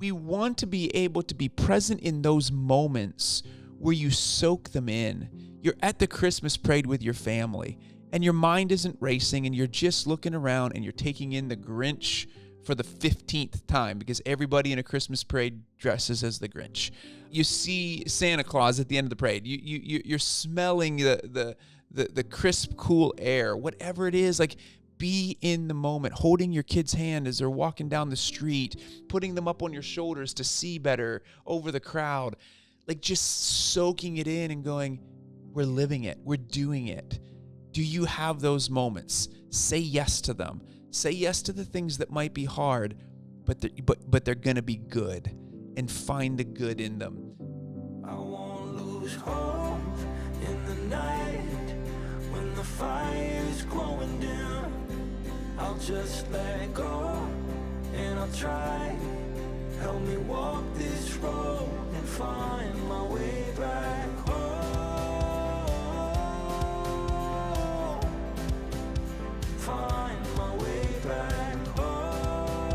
we want to be able to be present in those moments where you soak them in. You're at the Christmas parade with your family, and your mind isn't racing, and you're just looking around, and you're taking in the Grinch for the 15th time, because everybody in a Christmas parade dresses as the Grinch. You see Santa Claus at the end of the parade. You're smelling the crisp, cool air. Whatever it is, like, be in the moment, holding your kid's hand as they're walking down the street, putting them up on your shoulders to see better over the crowd, like just soaking it in and going, we're living it, we're doing it. Do you have those moments? Say yes to them. Say yes to the things that might be hard, but they're going to be good, and find the good in them. I won't lose hope in the night when the fire's glowing dim. I'll just let go and I'll try. Help me walk this road and find my way back home. Find my way back home.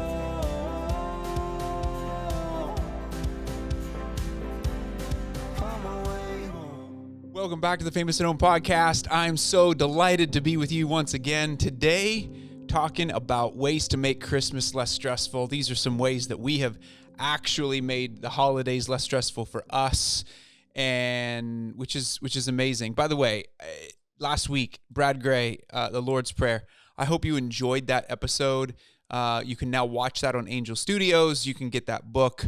Find my way home. Welcome back to the Famous and Known podcast. I'm so delighted to be with you once again today, talking about ways to make Christmas less stressful. These are some ways that we have actually made the holidays less stressful for us, and which is amazing. By the way, last week, Brad Gray, the Lord's Prayer. I hope you enjoyed that episode. You can now watch that on Angel Studios. You can get that book.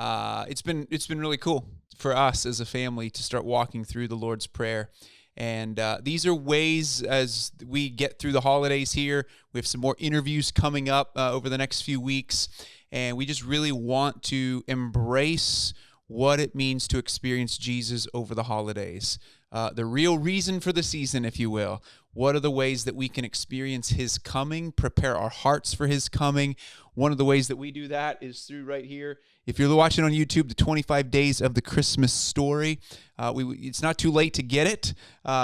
It's been really cool for us as a family to start walking through the Lord's Prayer. And these are ways as we get through the holidays here. We have some more interviews coming up over the next few weeks. And we just really want to embrace what it means to experience Jesus over the holidays. The real reason for the season, if you will. What are the ways that we can experience his coming, prepare our hearts for his coming? One of the ways that we do that is through right here. If you're watching on YouTube, the 25 Days of the Christmas Story. It's not too late to get it.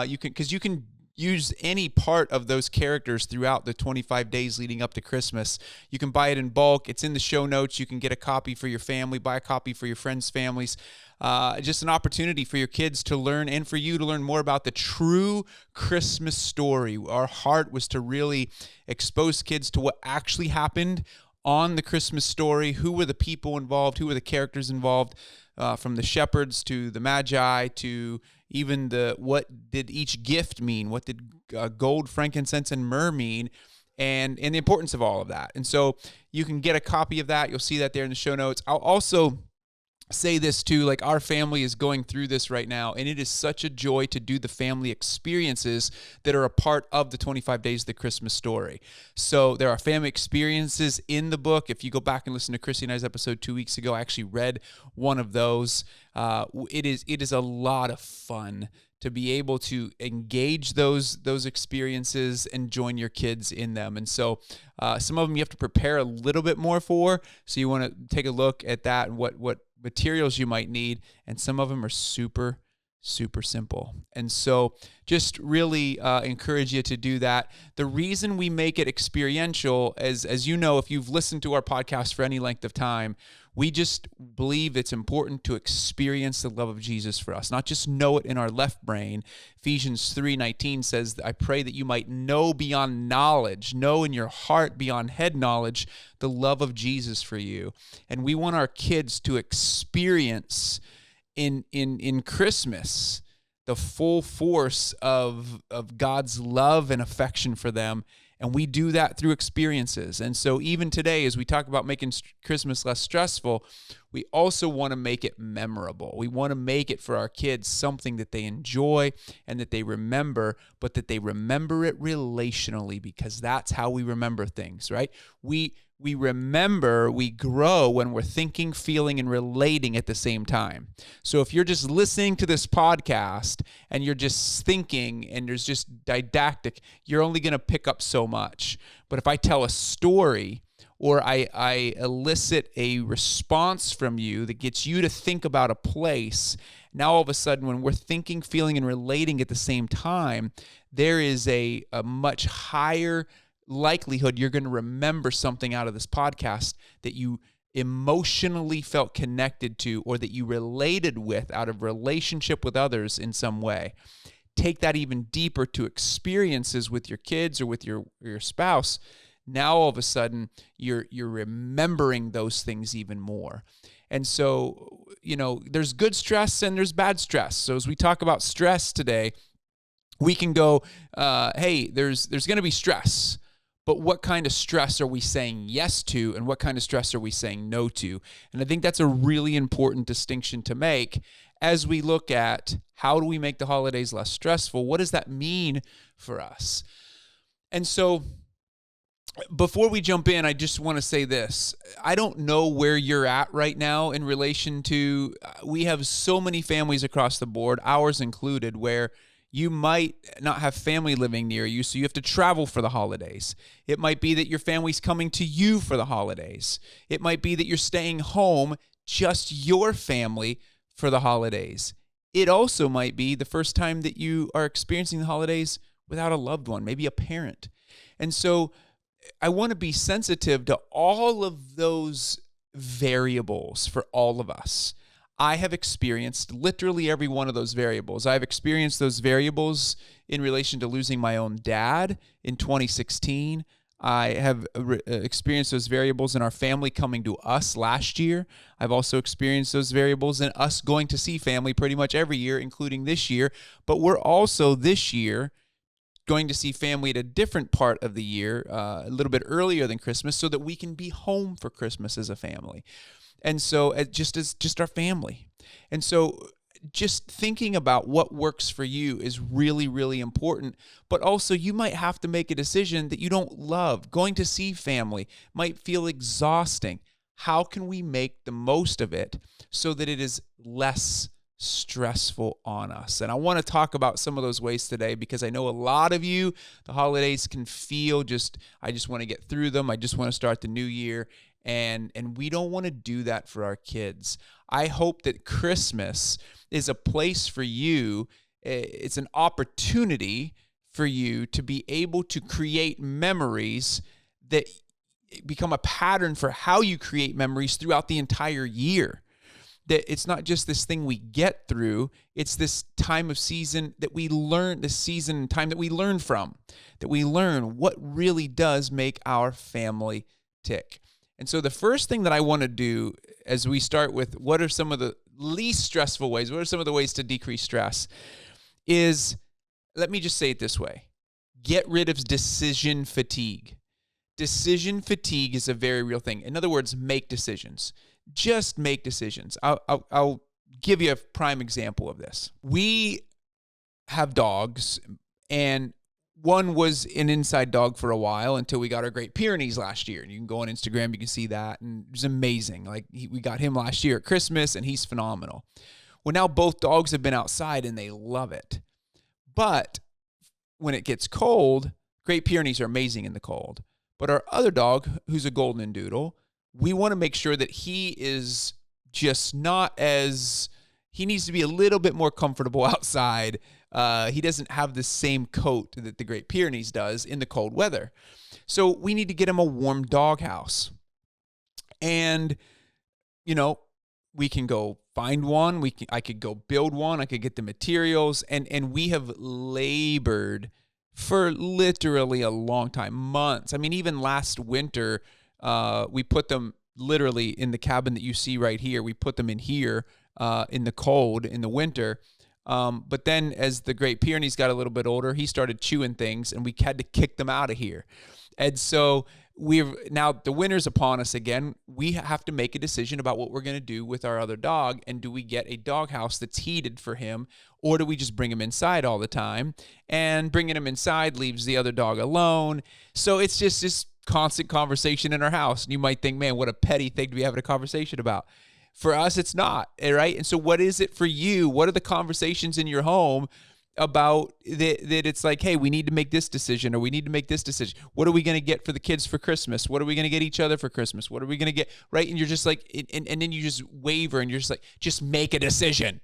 You can use any part of those characters throughout the 25 days leading up to Christmas. You can buy it in bulk. It's in the show notes. You can get a copy for your family, buy a copy for your friends' families. Just an opportunity for your kids to learn and for you to learn more about the true Christmas story. Our heart was to really expose kids to what actually happened on the Christmas story. Who were the people involved? Who were the characters involved? From the shepherds to the magi to even what did each gift mean? What did gold, frankincense, and myrrh mean? And the importance of all of that. And so you can get a copy of that. You'll see that there in the show notes. I'll also say this too, like our family is going through this right now, and it is such a joy to do the family experiences that are a part of the 25 Days of the Christmas Story. So there are family experiences in the book. If you go back and listen to Chrissy and I's episode 2 weeks ago, I actually read one of those. It is a lot of fun to be able to engage those experiences and join your kids in them. And so some of them you have to prepare a little bit more for, so you want to take a look at that and what materials you might need, and some of them are super simple. And so just really encourage you to do that. The reason we make it experiential, as you know, if you've listened to our podcast for any length of time, we just believe it's important to experience the love of Jesus for us, not just know it in our left brain. Ephesians 3:19 says, I pray that you might know beyond knowledge, know in your heart beyond head knowledge, the love of Jesus for you. And we want our kids to experience in Christmas the full force of God's love and affection for them. And we do that through experiences. And so even today, as we talk about making Christmas less stressful, we also want to make it memorable. We want to make it for our kids something that they enjoy and that they remember, but that they remember it relationally, because that's how we remember things, right? We remember, we grow when we're thinking, feeling, and relating at the same time. So if you're just listening to this podcast and you're just thinking and there's just didactic, you're only going to pick up so much. But if I tell a story or I elicit a response from you that gets you to think about a place, now all of a sudden when we're thinking, feeling, and relating at the same time, there is a much higher likelihood you're going to remember something out of this podcast that you emotionally felt connected to or that you related with out of relationship with others in some way. Take that even deeper to experiences with your kids or with your spouse. Now all of a sudden you're remembering those things even more. And so, there's good stress and there's bad stress. So as we talk about stress today, we can go, hey, there's going to be stress, but what kind of stress are we saying yes to, and what kind of stress are we saying no to? And I think that's a really important distinction to make as we look at how do we make the holidays less stressful? What does that mean for us? And so before we jump in, I just want to say this. I don't know where you're at right now in relation to, we have so many families across the board, ours included, where you might not have family living near you, so you have to travel for the holidays. It might be that your family's coming to you for the holidays. It might be that you're staying home, just your family, for the holidays. It also might be the first time that you are experiencing the holidays without a loved one, maybe a parent. And so I want to be sensitive to all of those variables for all of us. I have experienced literally every one of those variables. I've experienced those variables in relation to losing my own dad in 2016. I have experienced those variables in our family coming to us last year. I've also experienced those variables in us going to see family pretty much every year, including this year. But we're also this year going to see family at a different part of the year, a little bit earlier than Christmas, so that we can be home for Christmas as a family. And so just our family. And so just thinking about what works for you is really, really important. But also you might have to make a decision that you don't love. Going to see family might feel exhausting. How can we make the most of it so that it is less stressful on us? And I want to talk about some of those ways today, because I know a lot of you, the holidays can feel I just want to get through them. I just want to start the new year. And we don't want to do that for our kids. I hope that Christmas is a place for you. It's an opportunity for you to be able to create memories that become a pattern for how you create memories throughout the entire year. That it's not just this thing we get through, it's this time of season that we learn, this season and time that we learn from, that we learn what really does make our family tick. And so the first thing that I want to do as we start with what are some of the least stressful ways, what are some of the ways to decrease stress, is, let me just say it this way, get rid of decision fatigue. Decision fatigue is a very real thing. In other words, make decisions. Just make decisions. I'll give you a prime example of this. We have dogs, and one was an inside dog for a while until we got our Great Pyrenees last year. And you can go on Instagram, you can see that, and it was amazing. We got him last year at Christmas, and he's phenomenal. Well, now both dogs have been outside, and they love it. But when it gets cold, Great Pyrenees are amazing in the cold. But our other dog, who's a golden doodle, we want to make sure that he is just he needs to be a little bit more comfortable outside. He doesn't have the same coat that the Great Pyrenees does in the cold weather. So we need to get him a warm doghouse. And, we can go find one. I could go build one. I could get the materials. And we have labored for literally a long time, months. I mean, even last winter, we put them literally in the cabin that you see right here. We put them in here in the cold in the winter. But then as the Great Pyrenees got a little bit older, he started chewing things, and we had to kick them out of here. And so now the winter's upon us again. We have to make a decision about what we're going to do with our other dog. And do we get a doghouse that's heated for him, or do we just bring him inside all the time? And bringing him inside leaves the other dog alone. So it's just this constant conversation in our house. And you might think, man, what a petty thing to be having a conversation about. For us, it's not, right? And so what is it for you? What are the conversations in your home about that it's like, hey, we need to make this decision, or we need to make this decision. What are we going to get for the kids for Christmas? What are we going to get each other for Christmas? What are we going to get, right? And you're just like, and then you just waver, and you're just like, just make a decision.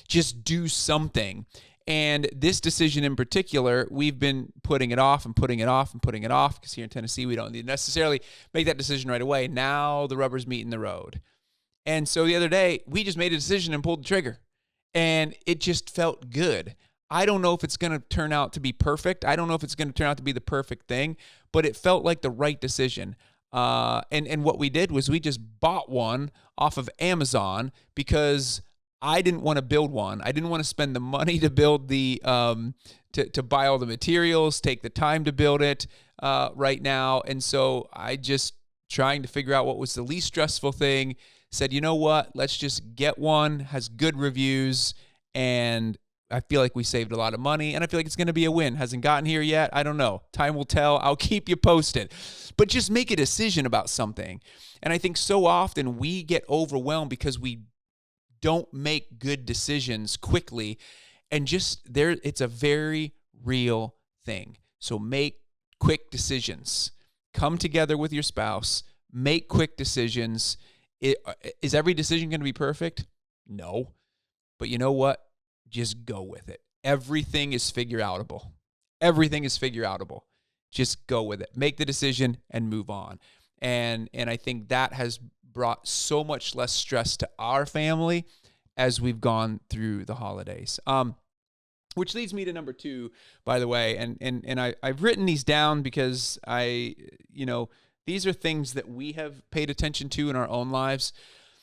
Just do something. And this decision in particular, we've been putting it off and putting it off and putting it off because here in Tennessee, we don't need to necessarily make that decision right away. Now the rubber's meeting the road. And so the other day, we just made a decision and pulled the trigger. And it just felt good. I don't know if it's going to turn out to be perfect. I don't know if it's going to turn out to be the perfect thing, but it felt like the right decision. And what we did was we just bought one off of Amazon because I didn't want to build one. I didn't want to spend the money to build the to buy all the materials, take the time to build it right now. And so I just trying to figure out what was the least stressful thing. Said, you know what? Let's just get one. Has good reviews, and I feel like we saved a lot of money, and I feel like it's going to be a win. Hasn't gotten here yet. I don't know. Time will tell. I'll keep you posted. But just make a decision about something. And I think so often we get overwhelmed because we don't make good decisions quickly, and it's a very real thing. So make quick decisions. Come together with your spouse. Make quick decisions. Is every decision going to be perfect? No. But you know what? Just go with it. Everything is figure-outable. Everything is figure-outable. Just go with it. Make the decision and move on. And I think that has brought so much less stress to our family as we've gone through the holidays. Which leads me to number 2, by the way. And I've written these down because these are things that we have paid attention to in our own lives.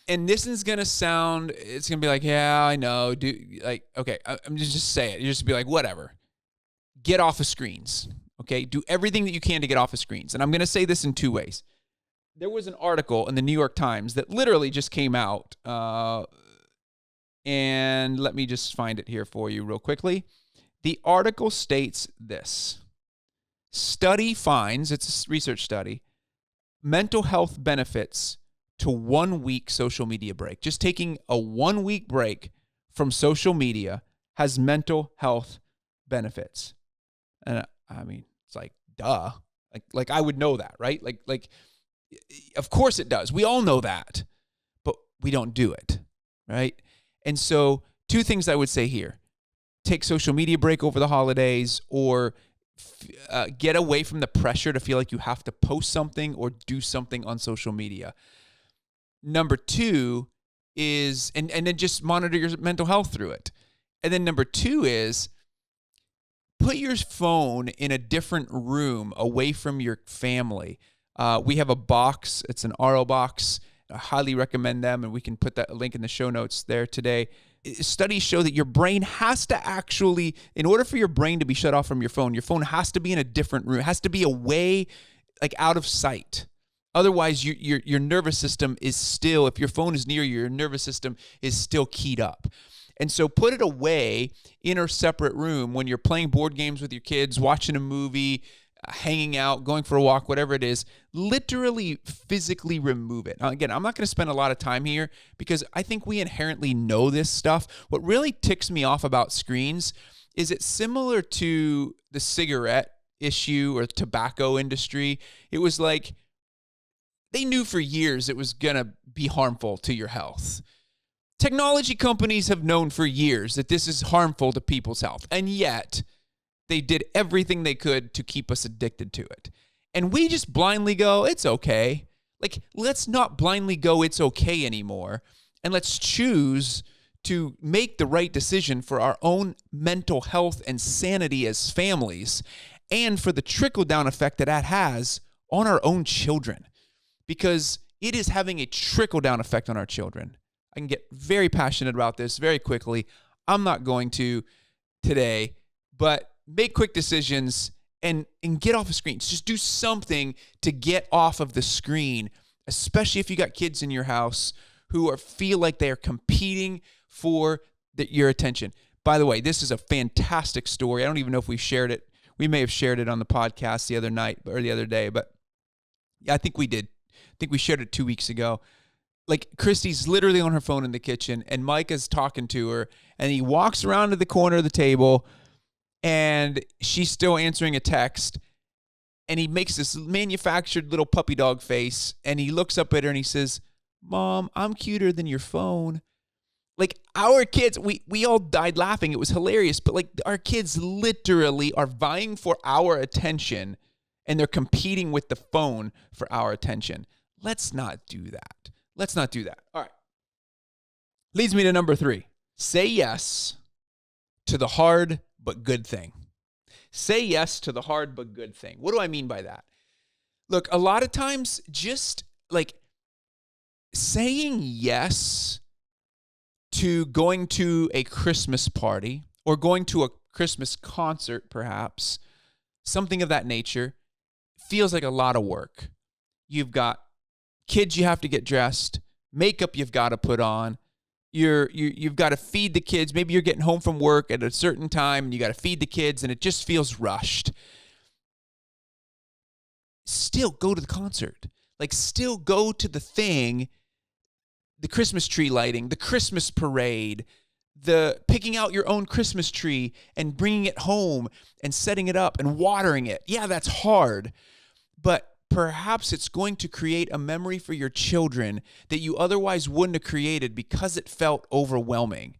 And this is going to sound, it's going to be like, yeah, I know. Okay, I'm just say it. You just be like, whatever. Get off of screens, okay? Do everything that you can to get off of screens. And I'm going to say this in 2 ways. There was an article in the New York Times that literally just came out. And let me just find it here for you real quickly. The article states this. Study finds, it's a research study, mental health benefits to 1 week social media break. Just taking a 1 week break from social media has mental health benefits. And I mean, it's like, duh. Like I would know that, right? Like, of course it does. We all know that, but we don't do it, right? And so 2 things I would say here. Take social media break over the holidays, or get away from the pressure to feel like you have to post something or do something on social media. Number 2 is, and then just monitor your mental health through it. And then number 2 is put your phone in a different room away from your family. We have a box. It's an RO box. I highly recommend them, and we can put that link in the show notes there today. Studies show that your brain has to actually, in order for your brain to be shut off from your phone has to be in a different room. It has to be away, like out of sight. Otherwise, your nervous system is still, if your phone is near you, your nervous system is still keyed up. And so put it away in a separate room when you're playing board games with your kids, watching a movie, hanging out, going for a walk, whatever it is. Literally, physically remove it. Now, again, I'm not going to spend a lot of time here because I think we inherently know this stuff. What really ticks me off about screens is it's similar to the cigarette issue or the tobacco industry. It was like, they knew for years it was going to be harmful to your health. Technology companies have known for years that this is harmful to people's health, and yet they did everything they could to keep us addicted to it. And we just blindly go, it's okay. Like, let's not blindly go, it's okay anymore, and let's choose to make the right decision for our own mental health and sanity as families, and for the trickle-down effect that has on our own children. Because it is having a trickle-down effect on our children. I can get very passionate about this very quickly. I'm not going to today, but make quick decisions and get off of screens. Just do something to get off of the screen, especially if you got kids in your house who feel like they are competing for your attention. By the way, this is a fantastic story. I don't even know if we shared it. We may have shared it on the podcast the other night or the other day, but I think we did. I think we shared it 2 weeks ago. Like, Christy's literally on her phone in the kitchen, and Micah's talking to her, and he walks around to the corner of the table, and she's still answering a text, and he makes this manufactured little puppy dog face, and he looks up at her, and he says, "Mom, I'm cuter than your phone." Like our kids, we all died laughing. It was hilarious, but like our kids literally are vying for our attention and they're competing with the phone for our attention. Let's not do that. Let's not do that. All right. Leads me to number 3. Say yes to the hard but good thing. Say yes to the hard but good thing. What do I mean by that? Look, a lot of times just like saying yes to going to a Christmas party or going to a Christmas concert, perhaps, something of that nature, feels like a lot of work. You've got kids you have to get dressed, makeup you've got to put on, you've got to feed the kids. Maybe you're getting home from work at a certain time and you got to feed the kids and it just feels rushed. Still go to the concert. Like still go to the thing, the Christmas tree lighting, the Christmas parade, the picking out your own Christmas tree and bringing it home and setting it up and watering it. Yeah, that's hard. But perhaps it's going to create a memory for your children that you otherwise wouldn't have created because it felt overwhelming.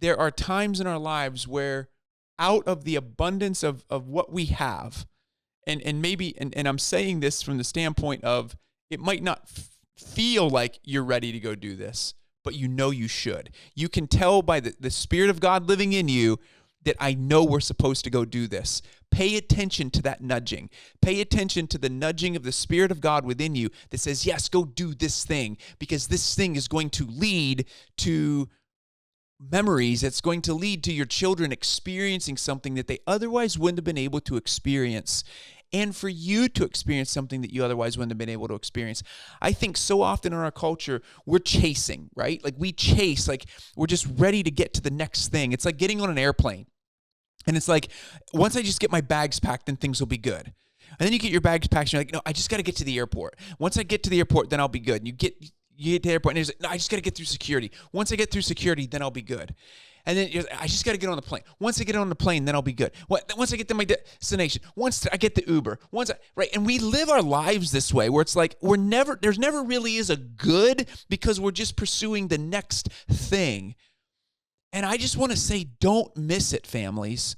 There are times in our lives where out of the abundance of what we have, and maybe, and I'm saying this from the standpoint of it might not feel like you're ready to go do this, but you know you should. You can tell by the Spirit of God living in you that I know we're supposed to go do this. Pay attention to that nudging. Pay attention to the nudging of the Spirit of God within you that says, yes, go do this thing, because this thing is going to lead to memories. It's going to lead to your children experiencing something that they otherwise wouldn't have been able to experience, and for you to experience something that you otherwise wouldn't have been able to experience. I think so often in our culture, we're chasing, right? Like we chase, like we're just ready to get to the next thing. It's like getting on an airplane. And it's like, once I just get my bags packed, then things will be good. And then you get your bags packed, and you're like, no, I just got to get to the airport. Once I get to the airport, then I'll be good. And you get to the airport, and you're like, no, I just got to get through security. Once I get through security, then I'll be good. And then I just got to get on the plane. Once I get on the plane, then I'll be good. Once I get to my destination, once I get the Uber, right? And we live our lives this way, where it's like there's never really is a good, because we're just pursuing the next thing. And I just want to say, don't miss it, families.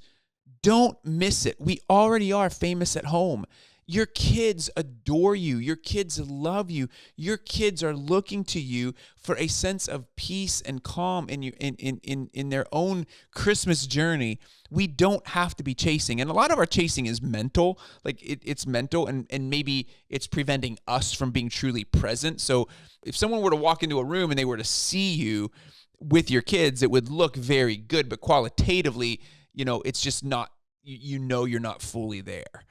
Don't miss it. We already are famous at home. Your kids adore you. Your kids love you. Your kids are looking to you for a sense of peace and calm in their own Christmas journey. We don't have to be chasing. And a lot of our chasing is mental. Like it's mental, and maybe it's preventing us from being truly present. So if someone were to walk into a room and they were to see you with your kids, it would look very good. But qualitatively, it's just not, you're not fully there.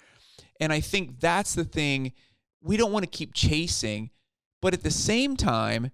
And I think that's the thing. We don't want to keep chasing, but at the same time,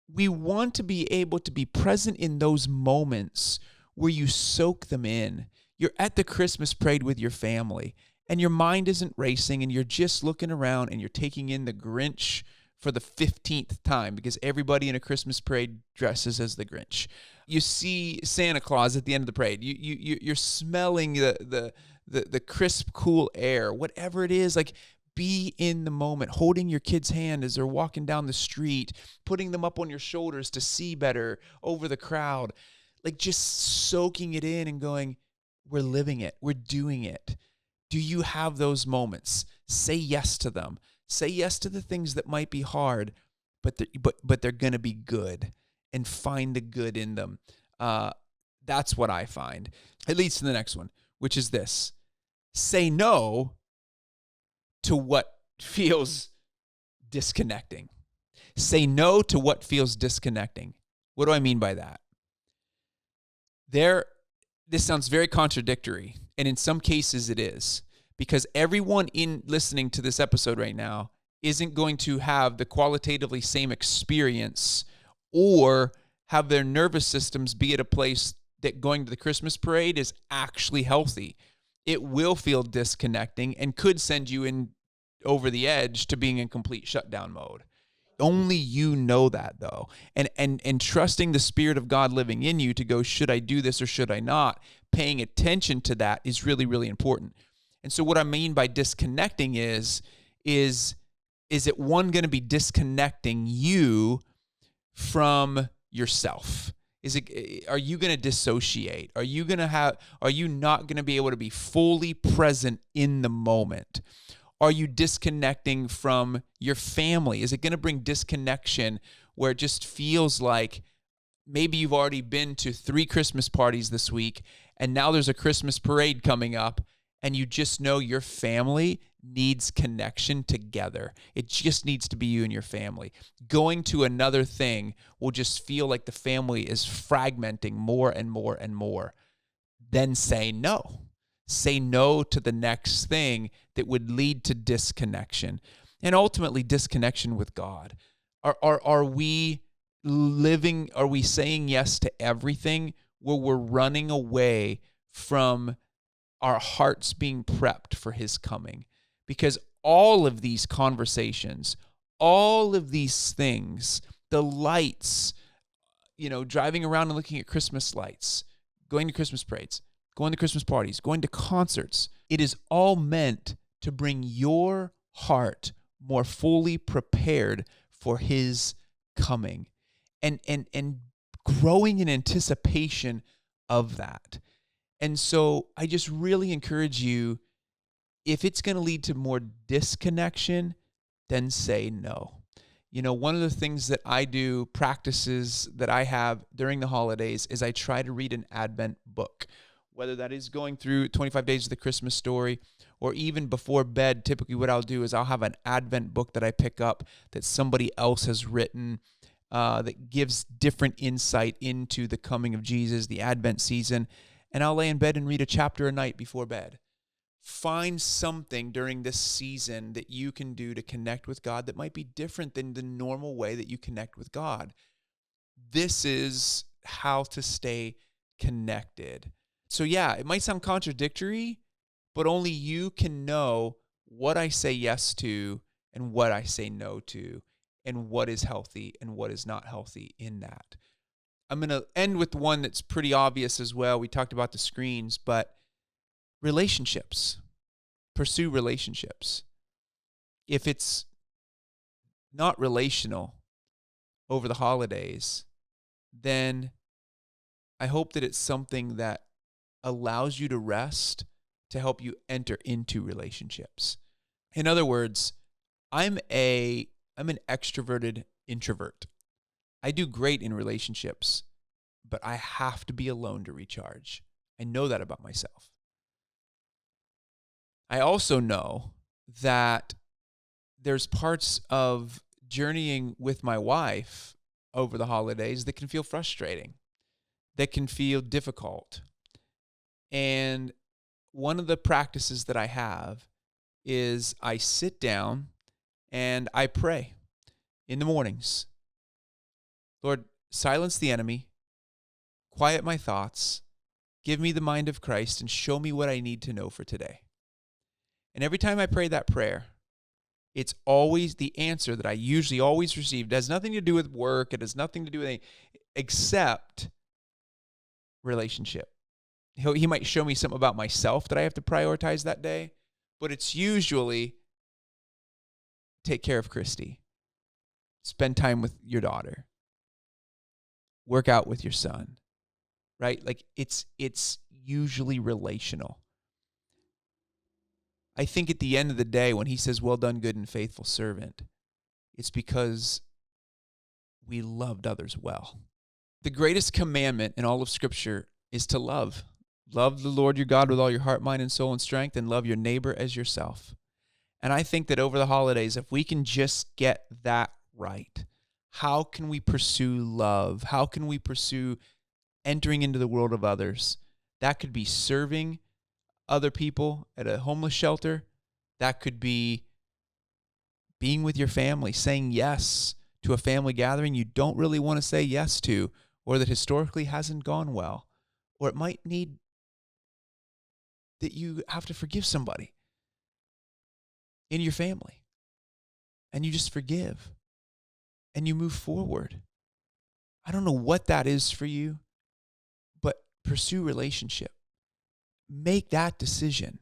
we want to be able to be present in those moments where you soak them in. You're at the Christmas parade with your family, and your mind isn't racing, and you're just looking around, and you're taking in the Grinch for the 15th time, because everybody in a Christmas parade dresses as the Grinch. You see Santa Claus at the end of the parade. You're smelling the crisp, cool air, whatever it is. Like, be in the moment, holding your kid's hand as they're walking down the street, putting them up on your shoulders to see better over the crowd. Like, just soaking it in and going, we're living it. We're doing it. Do you have those moments? Say yes to them. Say yes to the things that might be hard, but they're going to be good, and find the good in them. That's what I find. It leads to the next one, which is this. Say no to what feels disconnecting. Say no to what feels disconnecting. What do I mean by that? This sounds very contradictory, and in some cases it is, because everyone in listening to this episode right now isn't going to have the qualitatively same experience or have their nervous systems be at a place that going to the Christmas parade is actually healthy. It will feel disconnecting and could send you in over the edge to being in complete shutdown mode. Only you know that, though. And trusting the Spirit of God living in you to go, should I do this or should I not? Paying attention to that is really, really important. And so what I mean by disconnecting is it one going to be disconnecting you from yourself? Are you going to dissociate? Are you not going to be able to be fully present in the moment? Are you disconnecting from your family? Is it going to bring disconnection where it just feels like maybe you've already been to 3 Christmas parties this week, and now there's a Christmas parade coming up, and you just know your family needs connection together. It just needs to be you and your family. Going to another thing will just feel like the family is fragmenting more and more and more. Then say no. Say no to the next thing that would lead to disconnection and ultimately disconnection with God. Are we saying yes to everything where we're running away from our hearts being prepped for his coming? Because all of these conversations, all of these things, the lights, driving around and looking at Christmas lights, going to Christmas parades, going to Christmas parties, going to concerts, it is all meant to bring your heart more fully prepared for his coming and growing in anticipation of that. And so I just really encourage you, if it's going to lead to more disconnection, then say no. One of the things that I do, practices that I have during the holidays, is I try to read an Advent book, whether that is going through 25 Days of the Christmas Story, or even before bed. Typically what I'll do is I'll have an Advent book that I pick up that somebody else has written that gives different insight into the coming of Jesus, the Advent season, and I'll lay in bed and read a chapter a night before bed. Find something during this season that you can do to connect with God that might be different than the normal way that you connect with God. This is how to stay connected. So yeah, it might sound contradictory, but only you can know what I say yes to and what I say no to, and what is healthy and what is not healthy in that. I'm going to end with one that's pretty obvious as well. We talked about the screens, but relationships. Pursue relationships. If it's not relational over the holidays, then I hope that it's something that allows you to rest to help you enter into relationships. In other words, I'm an extroverted introvert. I do great in relationships, but I have to be alone to recharge. I know that about myself. I also know that there's parts of journeying with my wife over the holidays that can feel frustrating, that can feel difficult. And one of the practices that I have is I sit down and I pray in the mornings. Lord, silence the enemy, quiet my thoughts, give me the mind of Christ, and show me what I need to know for today. And every time I pray that prayer, it's always the answer that I usually always receive. It has nothing to do with work. It has nothing to do with anything except relationship. He might show me something about myself that I have to prioritize that day, but it's usually take care of Christy, spend time with your daughter, work out with your son, right? Like it's usually relational. I think at the end of the day, when he says, well done, good and faithful servant, it's because we loved others well. The greatest commandment in all of Scripture is to love. Love the Lord your God with all your heart, mind, and soul and strength, and love your neighbor as yourself. And I think that over the holidays, if we can just get that right, how can we pursue love? How can we pursue entering into the world of others? That could be serving other people at a homeless shelter. That could be being with your family, saying yes to a family gathering you don't really want to say yes to, or that historically hasn't gone well, or it might need that you have to forgive somebody in your family, and you just forgive and you move forward. I don't know what that is for you, but pursue relationship. Make that decision,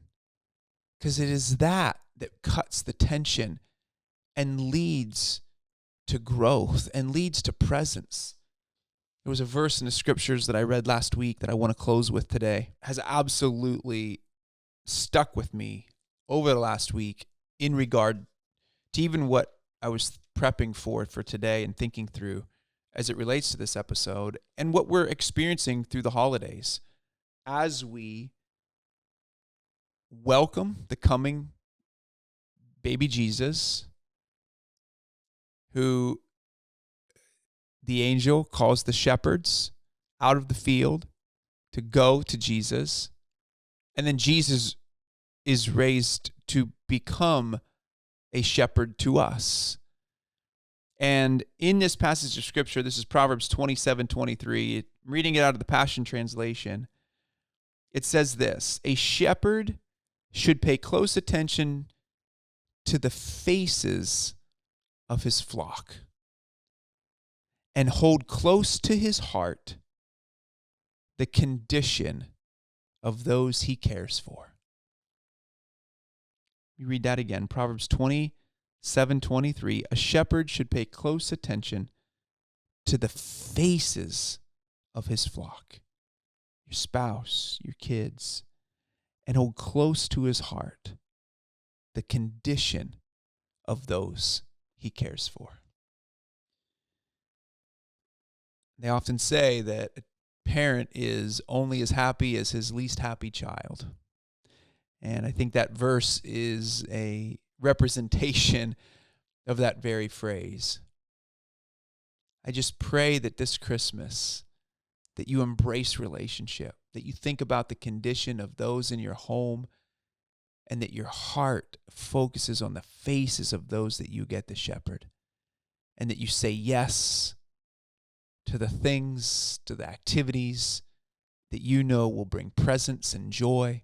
because it is that cuts the tension and leads to growth and leads to presence. There was a verse in the scriptures that I read last week that I want to close with today. It has absolutely stuck with me over the last week in regard to even what I was prepping for today and thinking through as it relates to this episode and what we're experiencing through the holidays as we welcome the coming baby Jesus, who the angel calls the shepherds out of the field to go to Jesus. And then Jesus is raised to become a shepherd to us. And in this passage of scripture, this is Proverbs 27:23, reading it out of the Passion Translation, it says this: a shepherd should pay close attention to the faces of his flock and hold close to his heart the condition of those he cares for. You read that again, Proverbs 27:23. A shepherd should pay close attention to the faces of his flock, your spouse, your kids, and hold close to his heart the condition of those he cares for. They often say that a parent is only as happy as his least happy child. And I think that verse is a representation of that very phrase. I just pray that this Christmas, that you embrace relationship, that you think about the condition of those in your home, and that your heart focuses on the faces of those that you get to shepherd, and that you say yes to the things, to the activities that you know will bring presence and joy,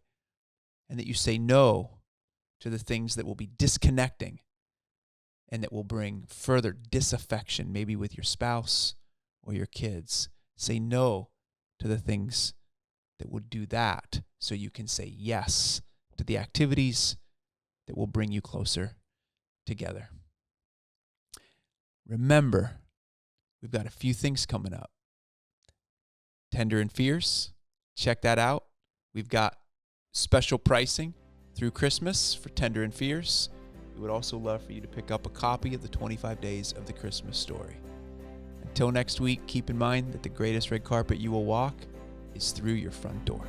and that you say no to the things that will be disconnecting and that will bring further disaffection, maybe with your spouse or your kids. Say no to the things that would do that so you can say yes to the activities that will bring you closer together. Remember, we've got a few things coming up. Tender and Fierce, check that out. We've got special pricing through Christmas for Tender and Fierce. We would also love for you to pick up a copy of the 25 Days of the Christmas Story. Until next week, keep in mind that the greatest red carpet you will walk is through your front door.